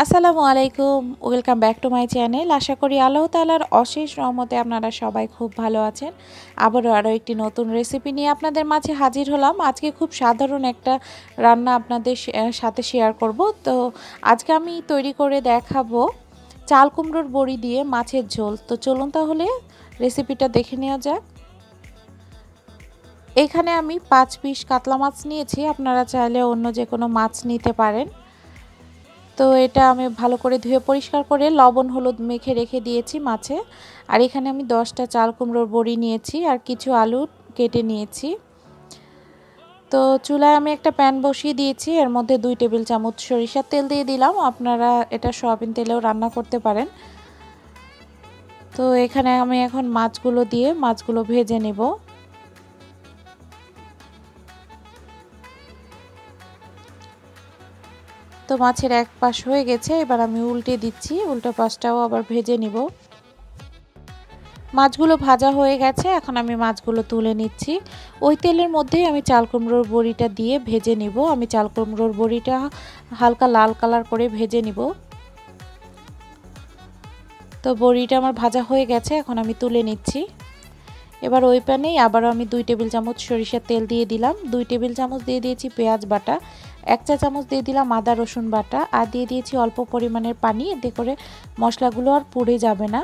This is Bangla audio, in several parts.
আসসালামু আলাইকুম, welcome back to my channel. আশা করি আল্লাহ তাআলার অশেষ রহমতে আপনারা সবাই খুব ভালো আছেন। আরও একটি নতুন রেসিপি নিয়ে আপনাদের মাঝে হাজির হলাম। আজকে খুব সাধারণ একটা রান্না আপনাদের সাথে শেয়ার করব। তো আজকে আমি তৈরি করে দেখাবো চাল কুমড়োর বড়ি দিয়ে মাছের ঝোল। তো চলুন তাহলে রেসিপিটা দেখে নেওয়া যাক। এখানে আমি 5 পিস কাতলা মাছ নিয়েছি, আপনারা চাইলে অন্য যে কোনো মাছ নিতে পারেন। তো এটা আমি ভালো করে ধুয়ে পরিষ্কার করে লবণ হলুদ মেখে রেখে দিয়েছি মাছে। আর এখানে আমি 10টা চাল কুমড়োর বড়ি নিয়েছি আর কিছু আলু কেটে নিয়েছি। তো চুলায় আমি একটা প্যান বসিয়ে দিয়েছি, এর মধ্যে 2 টেবিল চামচ সরিষার তেল দিয়ে দিলাম। আপনারা এটা সয়াবিন তেলেও রান্না করতে পারেন। তো এখানে আমি এখন মাছগুলো ভেজে নেব। তো মাছের এক পাশ হয়ে গেছে, এবার আমি উল্টে দিচ্ছি, উল্টো পাশটাও আবার ভেজে নিব। মাছগুলো ভাজা হয়ে গেছে, এখন আমি মাছগুলো তুলে নিচ্ছি। ওই তেলের মধ্যেই আমি চাল কুমড়োর বড়িটা দিয়ে ভেজে নিব। আমি চাল কুমড়োর বড়িটা হালকা লাল কালার করে ভেজে নিব। তো বড়িটা আমার ভাজা হয়ে গেছে, এখন আমি তুলে নিচ্ছি। এবার ওই প্যানেই আবারও আমি 2 টেবিল চামচ সরিষার তেল দিয়ে দিলাম। 2 টেবিল চামচ দিয়ে দিয়েছি পেঁয়াজ বাটা, 1 চা চামচ দিয়ে দিলাম আদা রসুন বাটা, আর দিয়ে দিয়েছি অল্প পরিমাণের পানি, এতে করে মশলাগুলো আর পুড়ে যাবে না।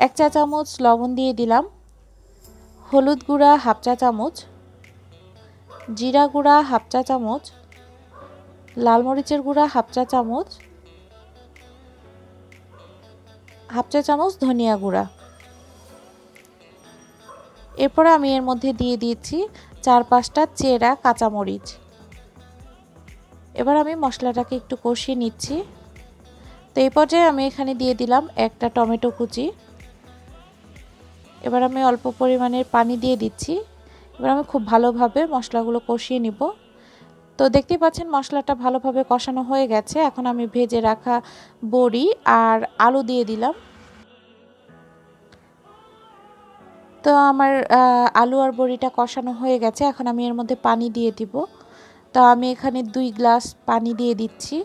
1 চা চামচ লবণ দিয়ে দিলাম, হলুদ গুঁড়া 1/2 চা চামচ, জিরা গুঁড়া 1/2 চা চামচ, লাল মরিচের গুঁড়া 1/2 চা চামচ, 1/2 চা চামচ ধনিয়া গুঁড়া। এরপরে আমি এর মধ্যে দিয়ে দিয়েছি 4-5টা চেরা কাঁচামরিচ। এবার আমি মশলাটাকে একটু কষিয়ে নিচ্ছি। তো এই পর্যায়ে আমি এখানে দিয়ে দিলাম একটা টমেটো কুচি। এবার আমি অল্প পরিমাণের পানি দিয়ে দিচ্ছি। এবার আমি খুব ভালোভাবে মশলাগুলো কষিয়ে নিব। তো দেখতেই পাচ্ছেন মশলাটা ভালোভাবে কষানো হয়ে গেছে। এখন আমি ভেজে রাখা বড়ি আর আলু দিয়ে দিলাম। তো আমার আলু আর বড়িটা কষানো হয়ে গেছে, এখন আমি এর মধ্যে পানি দিয়ে দিব। তো আমি এখানে 2 গ্লাস পানি দিয়ে দিচ্ছি।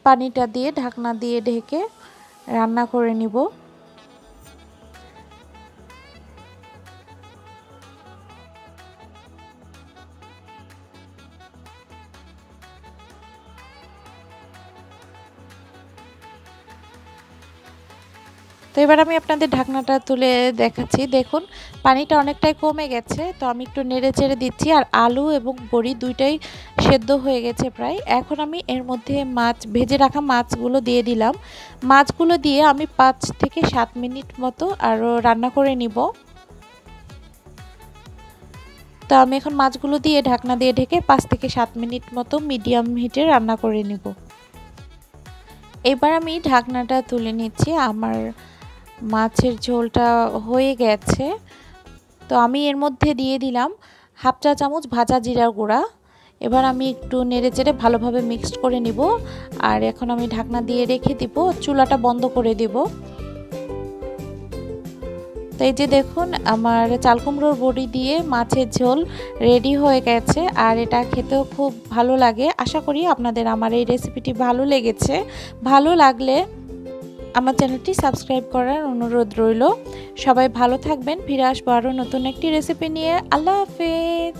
পানিটা দিয়ে ঢাকনা দিয়ে ঢেকে রান্না করে নিব। তো এবার আমি আপনাদের ঢাকনাটা তুলে দেখাচ্ছি। দেখুন পানিটা অনেকটাই কমে গেছে। তো আমি একটু নেড়ে চেড়ে দিচ্ছি, আর আলু এবং বড়ি দুইটাই সেদ্ধ হয়ে গেছে প্রায়। এখন আমি এর মধ্যে ভেজে রাখা মাছগুলো দিয়ে দিলাম। মাছগুলো দিয়ে আমি 5 থেকে 7 মিনিট মতো আরও রান্না করে নিব। তো আমি এখন মাছগুলো দিয়ে ঢাকনা দিয়ে ঢেকে 5 থেকে 7 মিনিট মতো মিডিয়াম হিটে রান্না করে নিব। এবার আমি ঢাকনাটা তুলে নিচ্ছি। আমার মাছের ঝোলটা হয়ে গেছে। তো আমি এর মধ্যে দিয়ে দিলাম 1/2 চা চামচ ভাজা জিরার গুঁড়া। এবার আমি একটু নেড়েচেড়ে ভালোভাবে মিক্সড করে নিব। আর এখন আমি ঢাকনা দিয়ে রেখে দিব, চুলাটা বন্ধ করে দিব। তো এই যে দেখুন আমার চাল কুমড়োর বড়ি দিয়ে মাছের ঝোল রেডি হয়ে গেছে, আর এটা খেতেও খুব ভালো লাগে। আশা করি আপনাদের আমার এই রেসিপিটি ভালো লেগেছে। ভালো লাগলে আমার চ্যানেলটি সাবস্ক্রাইব করার অনুরোধ রইল। সবাই ভালো থাকবেন, ফিরে আসবো আরও নতুন একটি রেসিপি নিয়ে। আল্লাহ হাফেজ।